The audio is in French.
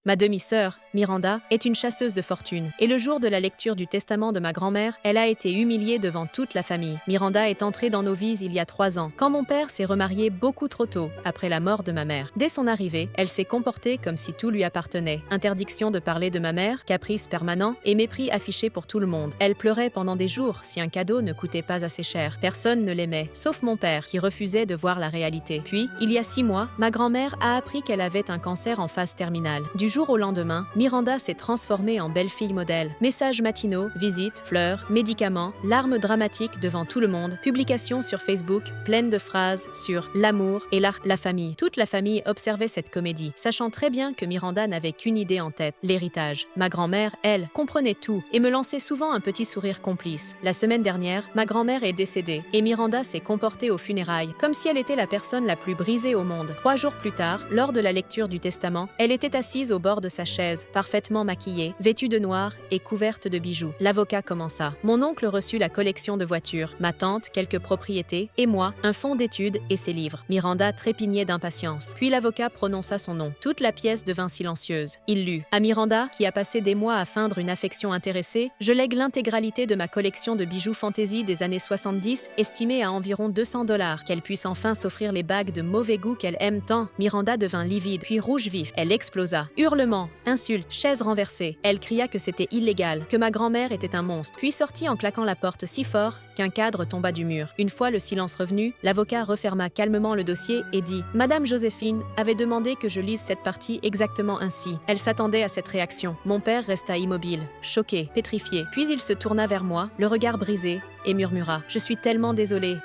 Ma demi-sœur, Miranda, est une chasseuse de fortune. Et le jour de la lecture du testament de ma grand-mère, elle a été humiliée devant toute la famille. Miranda est entrée dans nos vies il y a 3 ans, quand mon père s'est remarié beaucoup trop tôt, après la mort de ma mère. Dès son arrivée, elle s'est comportée comme si tout lui appartenait. Interdiction de parler de ma mère, caprice permanent et mépris affiché pour tout le monde. Elle pleurait pendant des jours si un cadeau ne coûtait pas assez cher. Personne ne l'aimait, sauf mon père, qui refusait de voir la réalité. Puis, il y a 6 mois, ma grand-mère a appris qu'elle avait un cancer en phase terminale. Du jour au lendemain, Miranda s'est transformée en belle fille modèle. Messages matinaux, visites, fleurs, médicaments, larmes dramatiques devant tout le monde, publications sur Facebook pleines de phrases sur l'amour et la famille. Toute la famille observait cette comédie, sachant très bien que Miranda n'avait qu'une idée en tête, l'héritage. Ma grand-mère, elle, comprenait tout et me lançait souvent un petit sourire complice. La semaine dernière, ma grand-mère est décédée et Miranda s'est comportée aux funérailles comme si elle était la personne la plus brisée au monde. 3 jours plus tard, lors de la lecture du testament, elle était assise au bord de sa chaise, parfaitement maquillée, vêtue de noir et couverte de bijoux. L'avocat commença. Mon oncle reçut la collection de voitures, ma tante quelques propriétés et moi un fonds d'études et ses livres. Miranda trépignait d'impatience. Puis l'avocat prononça son nom. Toute la pièce devint silencieuse. Il lut. À Miranda, qui a passé des mois à feindre une affection intéressée, je lègue l'intégralité de ma collection de bijoux fantaisie des années 70, estimée à environ $200, qu'elle puisse enfin s'offrir les bagues de mauvais goût qu'elle aime tant. Miranda devint livide, puis rouge vif. Elle explosa. Hurlements, insultes, chaises renversées. Elle cria que c'était illégal, que ma grand-mère était un monstre, puis sortit en claquant la porte si fort qu'un cadre tomba du mur. Une fois le silence revenu, l'avocat referma calmement le dossier et dit « Madame Joséphine avait demandé que je lise cette partie exactement ainsi. Elle s'attendait à cette réaction. » Mon père resta immobile, choqué, pétrifié. Puis il se tourna vers moi, le regard brisé, et murmura « Je suis tellement désolé. »